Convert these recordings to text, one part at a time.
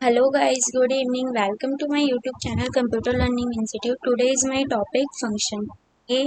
Hello guys, good evening. Welcome to my YouTube channel Computer Learning Institute. Today is my topic function. ये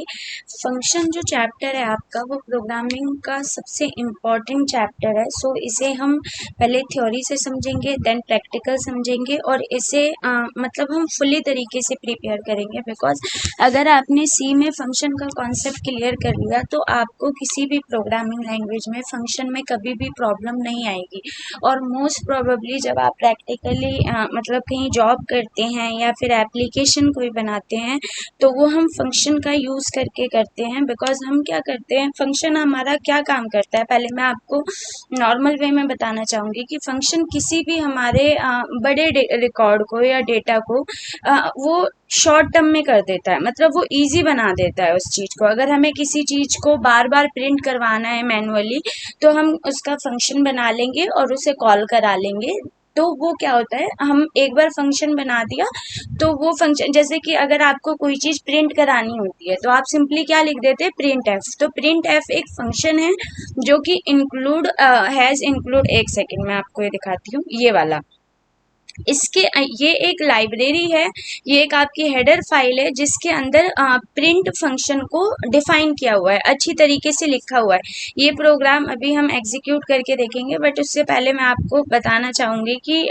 function जो chapter है आपका वो programming का सबसे इम्पॉर्टेंट चैप्टर है। सो इसे हम पहले थ्योरी से समझेंगे, देन प्रैक्टिकल समझेंगे और इसे मतलब हम फुली तरीके से प्रिपेयर करेंगे। बिकॉज अगर आपने सी में फंक्शन का कॉन्सेप्ट क्लियर कर लिया तो आपको किसी भी प्रोग्रामिंग लैंग्वेज में फंक्शन में कभी भी प्रॉब्लम नहीं आएगी। और मोस्ट प्रोबेबली जब आप प्रैक्टिकली मतलब कहीं जॉब करते हैं या फिर एप्लीकेशन कोई बनाते हैं तो वो हम फंक्शन का यूज़ करके करते हैं। बिकॉज हम क्या करते हैं, फंक्शन हमारा क्या काम करता है, पहले मैं आपको नॉर्मल वे में बताना चाहूँगी कि फंक्शन किसी भी हमारे बड़े रिकॉर्ड को या डेटा को वो शॉर्ट टर्म में कर देता है, मतलब वो इजी बना देता है उस चीज़ को। अगर हमें किसी चीज़ को बार बार प्रिंट करवाना है मैनुअली तो हम उसका फंक्शन बना लेंगे और उसे कॉल करा लेंगे। तो वो क्या होता है, हम एक बार फंक्शन बना दिया तो वो फंक्शन, जैसे कि अगर आपको कोई चीज़ प्रिंट करानी होती है तो आप सिंपली क्या लिख देते हैं, प्रिंट एफ। तो प्रिंट एफ एक फंक्शन है जो कि इंक्लूड हैज़ इंक्लूड, एक सेकेंड मैं आपको ये दिखाती हूँ, ये वाला। इसके ये एक लाइब्रेरी है, ये एक आपकी हेडर फाइल है जिसके अंदर प्रिंट फंक्शन को डिफाइन किया हुआ है, अच्छी तरीके से लिखा हुआ है। ये प्रोग्राम अभी हम एग्जीक्यूट करके देखेंगे, बट उससे पहले मैं आपको बताना चाहूँगी कि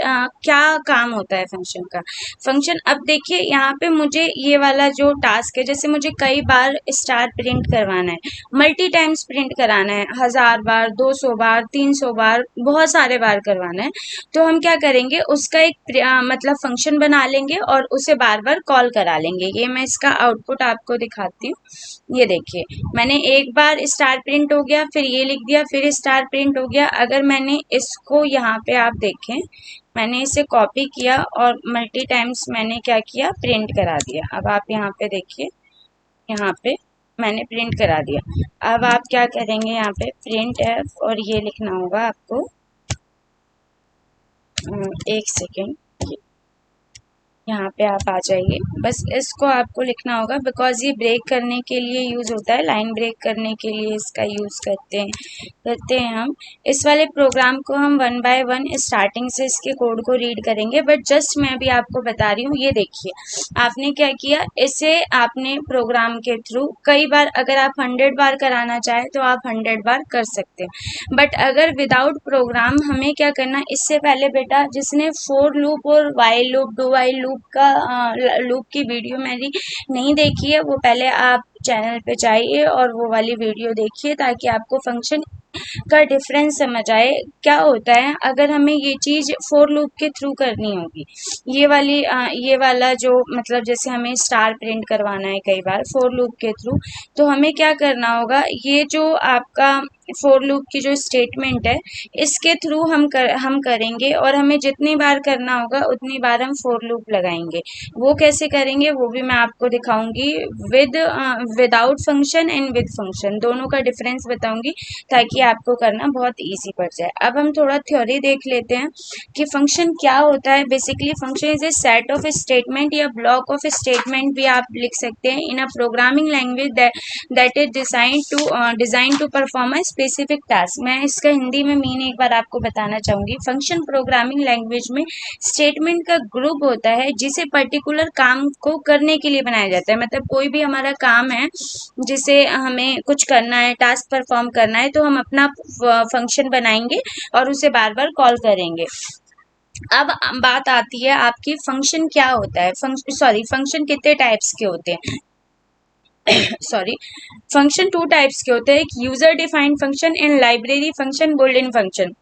क्या काम होता है फंक्शन का। फंक्शन, अब देखिए यहाँ पे मुझे ये वाला जो टास्क है, जैसे मुझे कई बार स्टार प्रिंट करवाना है, मल्टी टाइम्स प्रिंट कराना है, 1000 बार, 200 बार, 300 बार, बहुत सारे बार करवाना है। तो हम क्या करेंगे, उसका एक मतलब फंक्शन बना लेंगे और उसे बार बार कॉल करा लेंगे। ये मैं इसका आउटपुट आपको दिखाती हूँ। ये देखिए, मैंने एक बार स्टार प्रिंट हो गया, फिर ये लिख दिया, फिर स्टार प्रिंट हो गया। अगर मैंने इसको यहाँ पे आप देखें, मैंने इसे कॉपी किया और मल्टी टाइम्स मैंने क्या किया, प्रिंट करा दिया। अब आप यहाँ पे देखिए, यहाँ पे मैंने प्रिंट करा दिया। अब आप क्या करेंगे, यहाँ पे प्रिंट एफ और ये लिखना होगा आपको, एक सेकेंड, यहाँ पे आप आ जाइए। बस इसको आपको लिखना होगा बिकॉज ये ब्रेक करने के लिए यूज़ होता है, लाइन ब्रेक करने के लिए इसका यूज़ करते हैं हम। इस वाले प्रोग्राम को हम वन बाय वन स्टार्टिंग से इसके कोड को रीड करेंगे, बट जस्ट मैं अभी आपको बता रही हूँ। ये देखिए, आपने क्या किया, इसे आपने प्रोग्राम के थ्रू कई बार, अगर आप 100 बार कराना चाहें तो आप 100 बार कर सकते हैं। बट अगर विदाउट प्रोग्राम हमें क्या करना, इससे पहले बेटा जिसने फोर लूप और while loop, do while loop का लूप की वीडियो मेरी नहीं देखी है, वो पहले आप चैनल पे जाइए और वो वाली वीडियो देखिए ताकि आपको फंक्शन का डिफरेंस समझ आए। क्या होता है, अगर हमें ये चीज़ फोर लूप के थ्रू करनी होगी, ये वाला जो मतलब जैसे हमें स्टार प्रिंट करवाना है कई बार फोर लूप के थ्रू, तो हमें क्या करना होगा, ये जो आपका फोर लूप की जो स्टेटमेंट है इसके थ्रू हम करेंगे और हमें जितनी बार करना होगा उतनी बार हम फोर लूप लगाएंगे। वो कैसे करेंगे वो भी मैं आपको दिखाऊंगी, with without function and with function, दोनों का डिफरेंस बताऊंगी ताकि आपको करना बहुत इजी पड़ जाए। अब हम थोड़ा थ्योरी देख लेते हैं कि फंक्शन क्या होता है। Basically function is a set of statement या ब्लॉक ऑफ स्टेटमेंट भी आप लिख सकते हैं in a programming language that is design to perform a specific task. मैं इसका हिंदी में मीन एक बार आपको बताना चाहूंगी। फंक्शन प्रोग्रामिंग लैंग्वेज में स्टेटमेंट का ग्रुप होता है जिसे पर्टिकुलर काम को करने के लिए बनाया जाता है। मतलब कोई भी हमारा काम है जिसे हमें कुछ करना है, टास्क परफॉर्म करना है, तो हम अपना फंक्शन बनाएंगे और उसे बार बार कॉल करेंगे। अब बात आती है आपकी, फंक्शन क्या होता है, फंक्शन कितने टाइप्स के होते हैं। सॉरी, फंक्शन टू टाइप्स के होते हैं, एक user defined function and library function, built in function.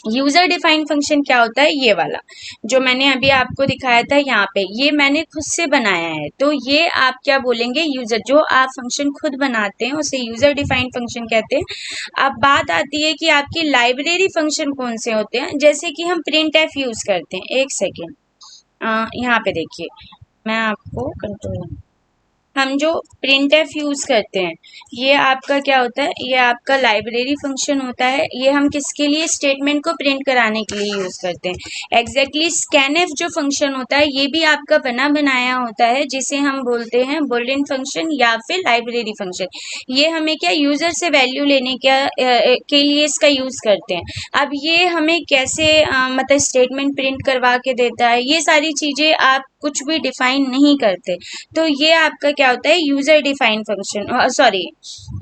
User defined function क्या होता है, ये वाला जो मैंने अभी आपको दिखाया था यहाँ पे, ये मैंने खुद से बनाया है, तो ये आप क्या बोलेंगे, यूजर। जो आप फंक्शन खुद बनाते हैं उसे यूजर डिफाइंड फंक्शन कहते हैं। अब बात आती है कि आपकी लाइब्रेरी फंक्शन कौन से होते हैं, जैसे कि हम प्रिंट एफ यूज करते हैं। एक सेकेंड, यहाँ पे देखिए, मैं आपको कंट्रोल हम जो प्रिंट एफ यूज करते हैं, ये आपका क्या होता है, ये आपका लाइब्रेरी फंक्शन होता है। ये हम किसके लिए, स्टेटमेंट को प्रिंट कराने के लिए यूज करते हैं। एग्जैक्टली स्कैनएफ जो फंक्शन होता है, ये भी आपका बना बनाया होता है, जिसे हम बोलते हैं बुलियन फंक्शन या फिर लाइब्रेरी फंक्शन। ये हमें क्या, यूजर से वैल्यू लेने के लिए इसका यूज करते हैं। अब ये हमें कैसे मतलब स्टेटमेंट प्रिंट करवा के देता है, ये सारी चीजें आप कुछ भी डिफाइन नहीं करते। तो ये आपका क्या होता है, यूजर डिफाइन फंक्शन, सॉरी,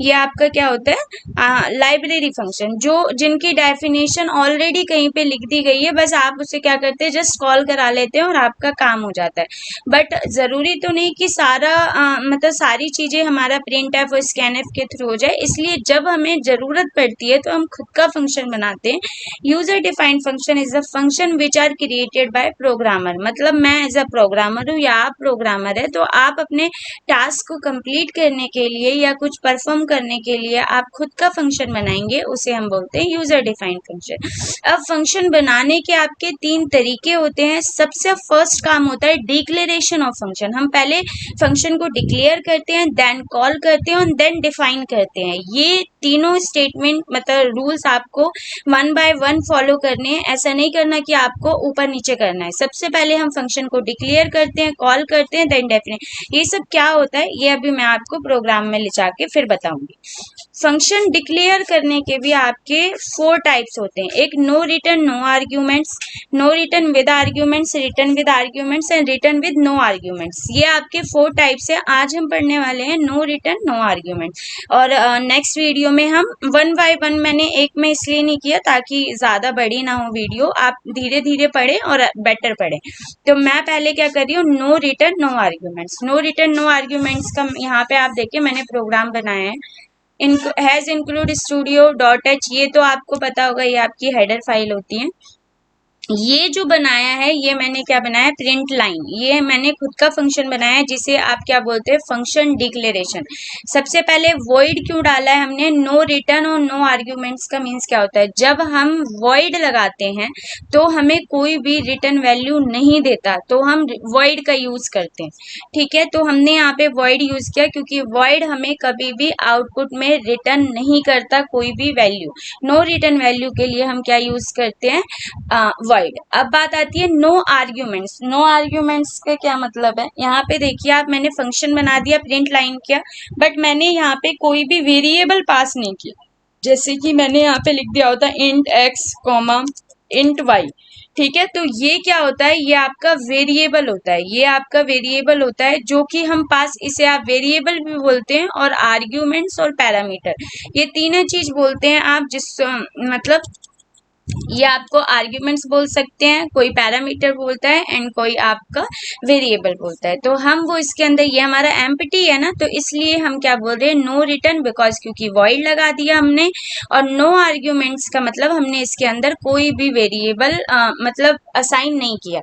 ये आपका क्या होता है, लाइब्रेरी फंक्शन, जो जिनकी डेफिनेशन ऑलरेडी कहीं पे लिख दी गई है, बस आप उसे क्या करते हैं, जस्ट कॉल करा लेते हैं और आपका काम हो जाता है। बट जरूरी तो नहीं कि सारा मतलब सारी चीजें हमारा प्रिंट एफ और स्कैन एफ के थ्रू हो जाए। इसलिए जब हमें जरूरत पड़ती है तो हम खुद का फंक्शन बनाते हैं। User defined function is a function which are created by programmer. मतलब मैं एज अ प्रोग्रामर हूँ या आप प्रोग्रामर है, तो आप अपने टास्क को कंप्लीट करने के लिए या कुछ परफॉर्म करने के लिए आप खुद का फंक्शन बनाएंगे, उसे हम बोलते हैं यूजर डिफाइंड फंक्शन। अब फंक्शन बनाने के आपके तीन तरीके होते हैं। सबसे फर्स्ट काम होता है डिक्लेरेशन ऑफ फंक्शन। हम पहले फंक्शन को डिक्लेयर करते हैं, देन कॉल करते हैं और देन डिफाइन करते हैं। ये तीनों स्टेटमेंट मतलब रूल्स आपको वन बाय वन फॉलो करने हैं। ऐसा नहीं करना कि आपको ऊपर नीचे करना है। सबसे पहले हम फंक्शन को डिक्लेयर करते हैं, कॉल करते हैं, देन डेफिनेट। ये सब क्या होता है, ये अभी मैं आपको प्रोग्राम में ले जाके फिर बताऊंगी। फंक्शन डिक्लेयर करने के भी आपके फोर टाइप्स होते हैं। एक no return no arguments, no return with arguments, return with arguments and return with no arguments. ये आपके फोर टाइप्स है। आज हम पढ़ने वाले हैं नो रिटर्न नो आर्ग्यूमेंट। और नेक्स्ट वीडियो में हम वन बाय वन, मैंने एक में इसलिए नहीं किया ताकि ज्यादा बड़ी ना हो वीडियो, आप धीरे धीरे पढ़े और बेटर पढ़े। तो मैं पहले क्या कर रही हूँ, no return no arguments. No return no arguments का यहाँ पे आप देखिए मैंने प्रोग्राम बनाया है। Hash include studio dot h, ये तो आपको पता होगा, ये आपकी हेडर फाइल होती है। ये जो बनाया है, ये मैंने क्या बनाया, प्रिंट लाइन। ये मैंने खुद का फंक्शन बनाया है, जिसे आप क्या बोलते हैं, फंक्शन डिक्लेरेशन। सबसे पहले वॉइड क्यों डाला है हमने, नो रिटर्न और नो आर्ग्यूमेंट्स का मीन्स क्या होता है, जब हम वॉइड लगाते हैं तो हमें कोई भी रिटर्न वैल्यू नहीं देता, तो हम वॉइड का यूज करते हैं। ठीक है, तो हमने यहाँ पे वॉइड यूज किया क्योंकि वॉइड हमें कभी भी आउटपुट में रिटर्न नहीं करता कोई भी वैल्यू। नो रिटर्न वैल्यू के लिए हम क्या यूज करते हैं, वर्ड। अब बात आती है नो आर्ग्यूमेंट्स। नो आर्ग्यूमेंट्स का क्या मतलब है, यहाँ पे देखिए आप, मैंने फंक्शन बना दिया, प्रिंट लाइन किया, बट मैंने यहाँ पे कोई भी वेरिएबल पास नहीं किया। जैसे कि मैंने यहाँ पे लिख दिया होता int x comma int y. ठीक है, तो ये क्या होता है, ये आपका वेरिएबल होता है। ये आपका वेरिएबल होता है जो कि हम पास, इसे आप वेरिएबल भी बोलते हैं और आर्ग्यूमेंट्स और पैरामीटर, ये तीनों चीज बोलते हैं आप। जिस मतलब ये आपको आर्ग्यूमेंट्स बोल सकते हैं, कोई पैरामीटर बोलता है एंड कोई आपका वेरिएबल बोलता है। तो हम वो इसके अंदर, ये हमारा एम्प्टी है ना, तो इसलिए हम क्या बोल रहे हैं, नो रिटर्न, बिकॉज क्योंकि वॉइड लगा दिया हमने। और नो आर्ग्यूमेंट्स का मतलब हमने इसके अंदर कोई भी वेरिएबल मतलब असाइन नहीं किया।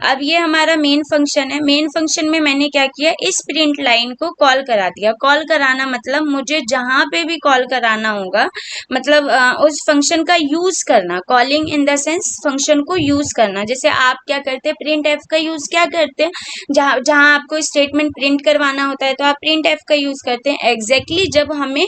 अब ये हमारा मेन फंक्शन है। मेन फंक्शन में मैंने क्या किया, इस प्रिंट लाइन को कॉल करा दिया। कॉल कराना मतलब मुझे जहां पे भी कॉल कराना होगा, मतलब उस फंक्शन का यूज करना। Calling in the sense function को यूज करना। जैसे आप क्या करते हैं, प्रिंट एफ का यूज क्या करते हैं, जहां जहां आपको स्टेटमेंट प्रिंट करवाना होता है तो आप प्रिंट एफ का यूज करते हैं। एग्जैक्टली जब हमें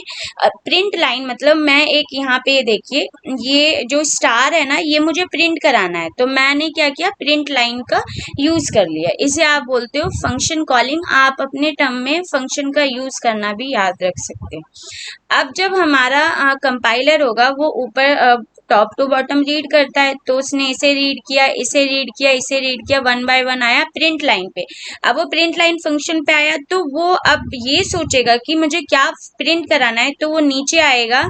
प्रिंट लाइन, मतलब मैं एक यहाँ पे देखिए, ये जो स्टार है ना, ये मुझे प्रिंट कराना है, तो मैंने क्या किया, प्रिंट लाइन का यूज कर लिया। इसे आप बोलते हो फंक्शन कॉलिंग। आप अपने टर्म में फंक्शन का यूज करना भी याद रख सकते हैं। अब जब हमारा कंपाइलर होगा, वो ऊपर टॉप टू बॉटम रीड करता है, तो उसने इसे रीड किया, इसे रीड किया, इसे रीड किया, वन बाय वन आया प्रिंट लाइन पे। अब वो प्रिंट लाइन फंक्शन पे आया, तो वो अब ये सोचेगा कि मुझे क्या प्रिंट कराना है, तो वो नीचे आएगा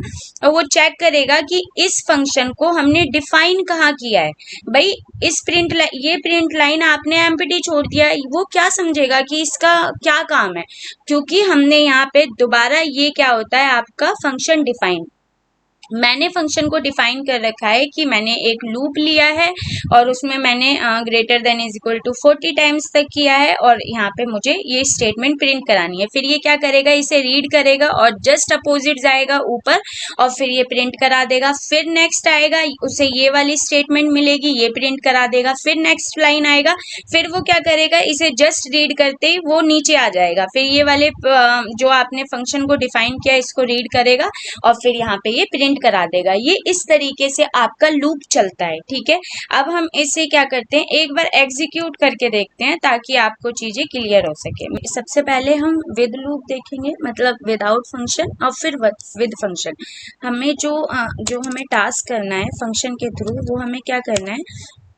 और वो चेक करेगा कि इस फंक्शन को हमने डिफाइन कहाँ किया है। भाई इस ये प्रिंट लाइन आपने एम्प्टी छोड़ दिया है, वो क्या समझेगा कि इसका क्या काम है, क्योंकि हमने यहाँ पे दोबारा, ये क्या होता है आपका फंक्शन डिफाइन। मैंने फंक्शन को डिफाइन कर रखा है कि मैंने एक लूप लिया है और उसमें मैंने greater than is equal to 40 times तक किया है और यहाँ पे मुझे ये स्टेटमेंट प्रिंट करानी है। फिर ये क्या करेगा, इसे रीड करेगा और जस्ट अपोजिट जाएगा ऊपर और फिर ये प्रिंट करा देगा। फिर नेक्स्ट आएगा, उसे ये वाली स्टेटमेंट मिलेगी, ये प्रिंट करा देगा। फिर नेक्स्ट लाइन आएगा, फिर वो क्या करेगा, इसे जस्ट रीड करते ही वो नीचे आ जाएगा। फिर ये वाले जो आपने फंक्शन को डिफाइन किया इसको रीड करेगा और फिर यहाँ पे ये प्रिंट करा देगा। ये इस तरीके से आपका लूप चलता है, ठीक है। अब हम इसे क्या करते हैं, एक बार एग्जीक्यूट करके देखते हैं ताकि आपको चीजें क्लियर हो सके। सबसे पहले हम विद लूप देखेंगे, मतलब विदाउट फंक्शन, और फिर विद फंक्शन। हमें जो हमें टास्क करना है फंक्शन के थ्रू, वो हमें क्या करना है,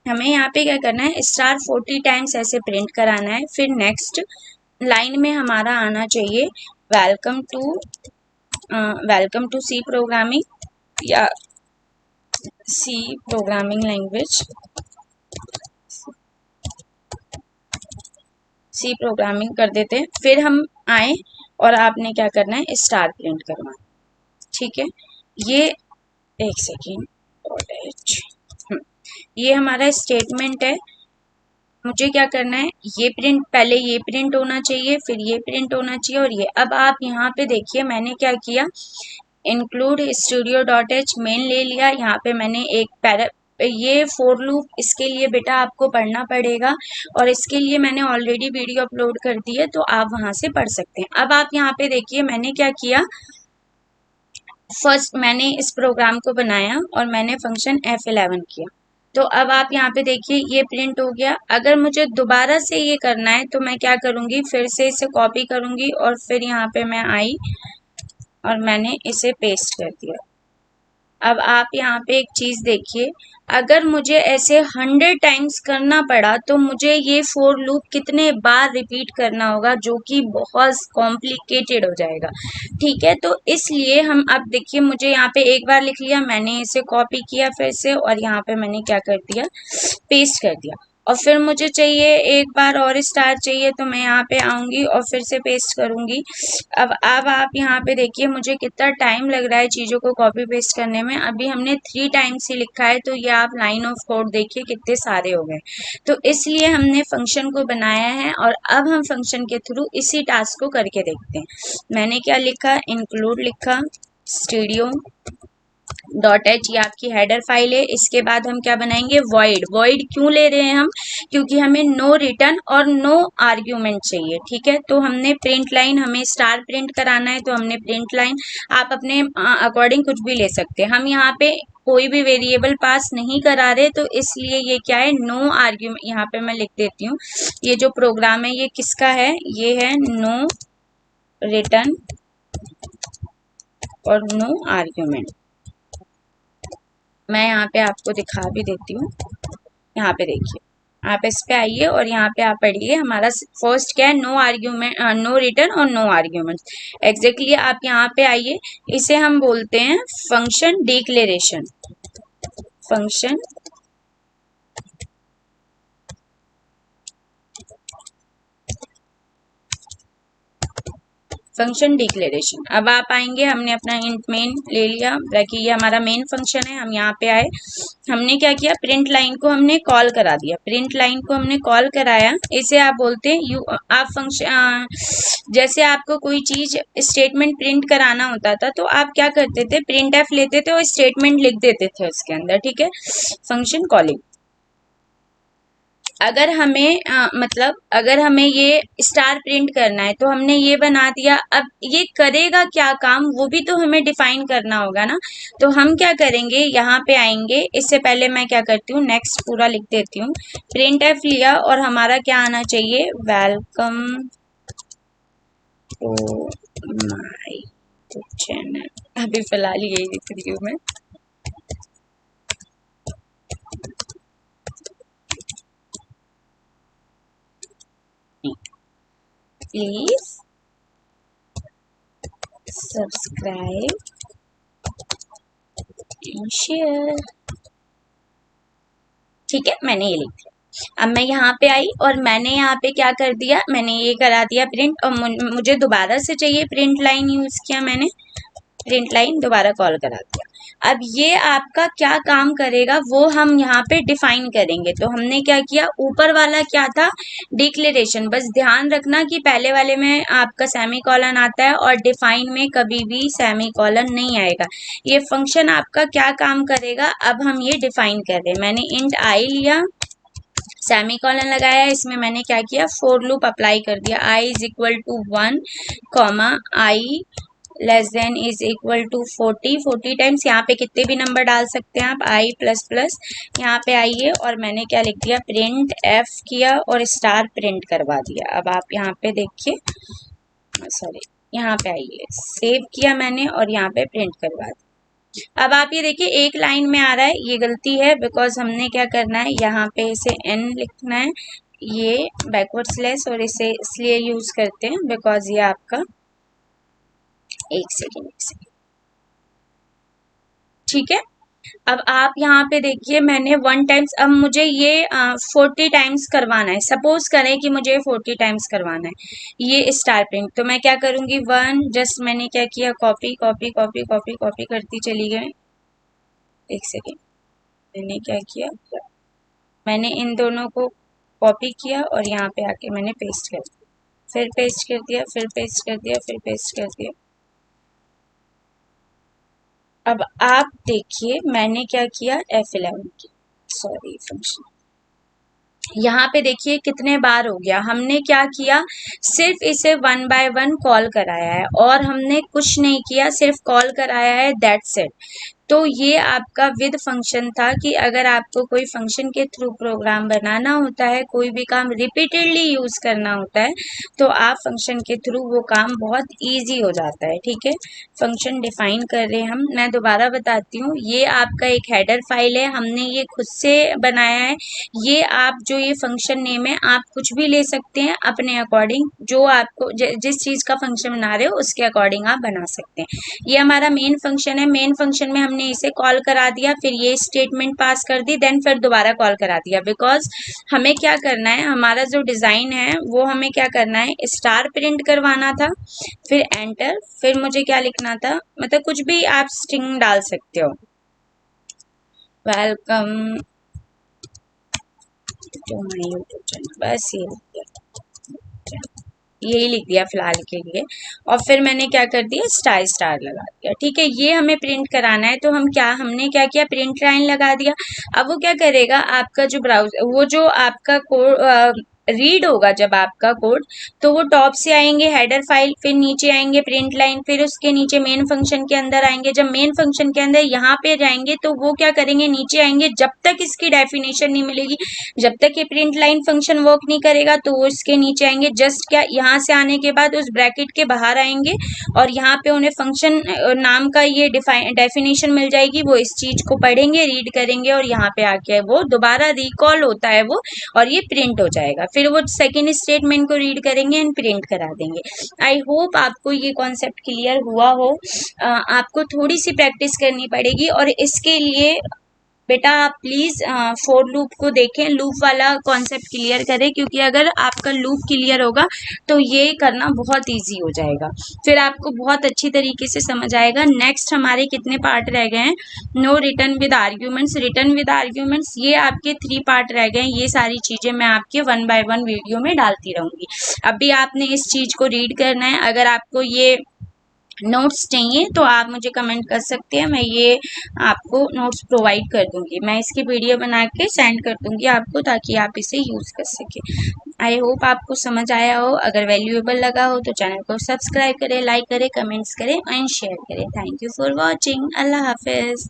हमें यहाँ पे क्या करना है, स्टार 40 टाइम्स ऐसे प्रिंट कराना है। फिर नेक्स्ट लाइन में हमारा आना चाहिए वेलकम टू सी प्रोग्रामिंग या C programming language, C programming कर देते हैं। फिर हम आए और आपने क्या करना है, स्टार प्रिंट करना, ठीक है। ये एक सेकेंड, ये हमारा स्टेटमेंट है। मुझे क्या करना है, ये प्रिंट, पहले ये प्रिंट होना चाहिए, फिर ये प्रिंट होना चाहिए और ये। अब आप यहाँ पे देखिए मैंने क्या किया, include studio dot H main ले लिया। यहाँ पे मैंने एक ये फॉर लूप, इसके लिए बेटा आपको पढ़ना पड़ेगा और इसके लिए मैंने ऑलरेडी वीडियो अपलोड कर दी है, तो आप वहां से पढ़ सकते हैं। अब आप यहाँ पे देखिए मैंने क्या किया, फर्स्ट मैंने इस प्रोग्राम को बनाया और मैंने फंक्शन F11 किया। तो अब आप यहाँ पे देखिए ये प्रिंट हो गया। अगर मुझे दोबारा से ये करना है तो मैं क्या करूँगी, फिर से इसे कॉपी करूँगी और फिर यहाँ पे मैं आई और मैंने इसे पेस्ट कर दिया। अब आप यहाँ पे एक चीज देखिए, अगर मुझे ऐसे 100 टाइम्स करना पड़ा तो मुझे ये फॉर लूप कितने बार रिपीट करना होगा, जो कि बहुत कॉम्प्लिकेटेड हो जाएगा, ठीक है। तो इसलिए हम, अब देखिए मुझे यहाँ पे एक बार लिख लिया, मैंने इसे कॉपी किया फिर से और यहाँ पे मैंने क्या कर दिया, पेस्ट कर दिया। और फिर मुझे चाहिए एक बार और स्टार चाहिए, तो मैं यहाँ पे आऊंगी और फिर से पेस्ट करूंगी। अब आप यहाँ पे देखिए मुझे कितना टाइम लग रहा है चीज़ों को कॉपी पेस्ट करने में। अभी हमने 3 टाइम्स ही लिखा है, तो ये आप लाइन ऑफ कोड देखिए कितने सारे हो गए। तो इसलिए हमने फंक्शन को बनाया है और अब हम फंक्शन के थ्रू इसी टास्क को करके देखते हैं। मैंने क्या लिखा, इंक्लूड लिखा, स्टूडियो डॉट एच, ये आपकी हेडर फाइल है। इसके बाद हम क्या बनाएंगे, वॉइड। वॉइड क्यों ले रहे हैं हम, क्योंकि हमें नो रिटर्न और नो आर्ग्यूमेंट चाहिए, ठीक है। तो हमने प्रिंट लाइन, हमें स्टार प्रिंट कराना है तो हमने प्रिंट लाइन, आप अपने अकॉर्डिंग कुछ भी ले सकते हैं। हम यहाँ पे कोई भी वेरिएबल पास नहीं करा रहे, तो इसलिए ये क्या है, नो आर्ग्यूमेंट। यहाँ पे मैं लिख देती हूँ, ये जो प्रोग्राम है ये किसका है, ये है नो रिटर्न और नो आर्ग्यूमेंट। मैं यहाँ पे आपको दिखा भी देती हूँ, यहाँ पे देखिए, आप इस पे आइए और यहाँ पे आप पढ़िए। हमारा फर्स्ट क्या है, नो आर्ग्यूमेंट, नो रिटर्न और नो आर्ग्यूमेंट। एग्जैक्टली आप यहाँ पे आइए, इसे हम बोलते हैं function declaration. Function function declaration. अब आप आएंगे, हमने अपना इंट मेन ले लिया, बाकी ये हमारा मेन फंक्शन है। हम यहाँ पे आए, हमने क्या किया, प्रिंट लाइन को हमने कॉल करा दिया। प्रिंट लाइन को हमने कॉल कराया, इसे आप बोलते हैं यू, आप फंक्शन, जैसे आपको कोई चीज स्टेटमेंट प्रिंट कराना होता था तो आप क्या करते थे, प्रिंट एफ लेते थे और स्टेटमेंट लिख देते थे उसके अंदर, ठीक है। फंक्शन कॉलिंग, अगर हमें मतलब अगर हमें ये स्टार प्रिंट करना है तो हमने ये बना दिया। अब ये करेगा क्या काम, वो भी तो हमें डिफाइन करना होगा ना। तो हम क्या करेंगे, यहाँ पे आएंगे, इससे पहले मैं क्या करती हूँ, नेक्स्ट पूरा लिख देती हूँ। प्रिंट एफ लिया और हमारा क्या आना चाहिए, वेलकम टू माई चैनल। अभी फिलहाल यही लिख रही हूँ मैं। प्लीज सब्सक्राइब एंड शेयर, ठीक है, मैंने ये लिख दिया। अब मैं यहाँ पे आई और मैंने यहाँ पे क्या कर दिया, मैंने ये करा दिया प्रिंट, और मुझे दोबारा से चाहिए प्रिंट लाइन यूज किया मैंने, प्रिंट लाइन दोबारा कॉल करा दिया। अब ये आपका क्या काम करेगा वो हम यहाँ पे डिफाइन करेंगे। तो हमने क्या किया, ऊपर वाला क्या था, डिक्लेरेशन। बस ध्यान रखना कि पहले वाले में आपका सेमी कॉलन आता है और डिफाइन में कभी भी सेमी कॉलन नहीं आएगा। ये फंक्शन आपका क्या काम करेगा, अब हम ये डिफाइन कर रहे हैं। मैंने इंट आई लिया, सेमी कॉलन लगाया, इसमें मैंने क्या किया, फोर लूप अप्लाई कर दिया। I is equal to 1 comma I less than is equal to 40 times, यहाँ पे कितने भी नंबर डाल सकते हैं आप, आई प्लस प्लस यहाँ पे आइए, और मैंने क्या लिख दिया, प्रिंट एफ किया और स्टार प्रिंट करवा दिया। अब आप यहाँ पे देखिए, सॉरी यहाँ पे आइए, सेव किया मैंने और यहाँ पे प्रिंट करवा दिया। अब आप ये देखिए एक लाइन में आ रहा है, ये गलती है, बिकॉज हमने क्या करना है, यहाँ पे इसे n लिखना है, ये बैकवर्ड स्लैश, और इसे इसलिए यूज करते हैं बिकॉज ये आपका एक सेकेंड ठीक है। अब आप यहाँ पे देखिए मैंने 1 टाइम्स, अब मुझे ये 40 टाइम्स करवाना है। सपोज करें कि मुझे 40 टाइम्स करवाना है ये स्टार प्रिंट, तो मैं क्या करूंगी, 1 जस्ट मैंने क्या किया, copy copy copy copy copy करती चली गई। एक सेकेंड, मैंने क्या किया, मैंने इन दोनों को कॉपी किया और यहाँ पे आके मैंने पेस्ट कर दिया, फिर पेस्ट कर दिया, फिर पेस्ट कर दिया, फिर पेस्ट कर दिया। अब आप देखिए मैंने क्या किया, F11 की, सॉरी फंक्शन, यहाँ पे देखिए कितने बार हो गया। हमने क्या किया, सिर्फ इसे 1 बाय 1 कॉल कराया है और हमने कुछ नहीं किया, सिर्फ कॉल कराया है, दैट्स इट। तो ये आपका विद फंक्शन था कि अगर आपको कोई फंक्शन के थ्रू प्रोग्राम बनाना होता है, कोई भी काम रिपीटेडली यूज करना होता है, तो आप फंक्शन के थ्रू वो काम बहुत इजी हो जाता है। ठीक है, फंक्शन डिफाइन कर रहे हैं हम, मैं दोबारा बताती हूँ, ये आपका एक हेडर फाइल है, हमने ये खुद से बनाया है। ये आप जो ये फंक्शन नेम है, आप कुछ भी ले सकते हैं अपने अकॉर्डिंग, जो आपको जिस चीज का फंक्शन बना रहे हो उसके अकॉर्डिंग आप बना सकते हैं। ये हमारा मेन फंक्शन है, मेन फंक्शन में हमने इसे कॉल करा दिया, फिर ये स्टेटमेंट पास कर दी, देन फिर दोबारा कॉल करा दिया, बिकॉज हमें क्या करना है, हमारा जो डिजाइन है वो हमें क्या करना है, स्टार प्रिंट करवाना था, फिर एंटर, फिर मुझे क्या लिखना था, मतलब कुछ भी आप स्ट्रिंग डाल सकते हो, welcome to my YouTube channel, बस ये लिख दिया, यही लिख दिया फिलहाल के लिए, और फिर मैंने क्या कर दिया, स्टार स्टार लगा दिया। ठीक है, ये हमें प्रिंट कराना है, तो हमने क्या किया, प्रिंट लाइन लगा दिया। अब वो क्या करेगा, आपका जो ब्राउजर, वो जो आपका कोड रीड होगा जब आपका कोड, तो वो टॉप से आएंगे हेडर फाइल, फिर नीचे आएंगे प्रिंट लाइन, फिर उसके नीचे मेन फंक्शन के अंदर आएंगे। जब मेन फंक्शन के अंदर यहाँ पे जाएंगे तो वो क्या करेंगे, नीचे आएंगे, जब तक इसकी डेफिनेशन नहीं मिलेगी, जब तक ये प्रिंट लाइन फंक्शन वर्क नहीं करेगा, तो वो इसके नीचे आएंगे। जस्ट क्या, यहाँ से आने के बाद उस ब्रैकेट के बाहर आएंगे और यहाँ पे उन्हें फंक्शन नाम का ये डेफिनेशन मिल जाएगी, वो इस चीज को पढ़ेंगे, रीड करेंगे, और यहाँ पे आके वो दोबारा रिकॉल होता है वो, और ये प्रिंट हो जाएगा। फिर वो सेकेंड स्टेटमेंट को रीड करेंगे एंड प्रिंट करा देंगे। आई होप आपको ये कॉन्सेप्ट क्लियर हुआ हो। आपको थोड़ी सी प्रैक्टिस करनी पड़ेगी, और इसके लिए बेटा आप प्लीज फोर लूप को देखें, लूप वाला कॉन्सेप्ट क्लियर करें, क्योंकि अगर आपका लूप क्लियर होगा तो ये करना बहुत इजी हो जाएगा, फिर आपको बहुत अच्छी तरीके से समझ आएगा। नेक्स्ट हमारे कितने पार्ट रह गए हैं, no return with arguments, return with arguments, ये आपके 3 पार्ट रह गए हैं। ये सारी चीजें मैं आपके 1 बाय 1 वीडियो में डालती रहूंगी। अभी आपने इस चीज को रीड करना है। अगर आपको ये नोट्स चाहिए तो आप मुझे कमेंट कर सकते हैं, मैं ये आपको नोट्स प्रोवाइड कर दूंगी, मैं इसकी वीडियो बना के सेंड कर दूंगी आपको, ताकि आप इसे यूज कर सकें। आई होप आपको समझ आया हो। अगर वैल्यूएबल लगा हो तो चैनल को सब्सक्राइब करें, लाइक करें, कमेंट्स करें एंड शेयर करें। Thank you for watching. Allah Hafiz.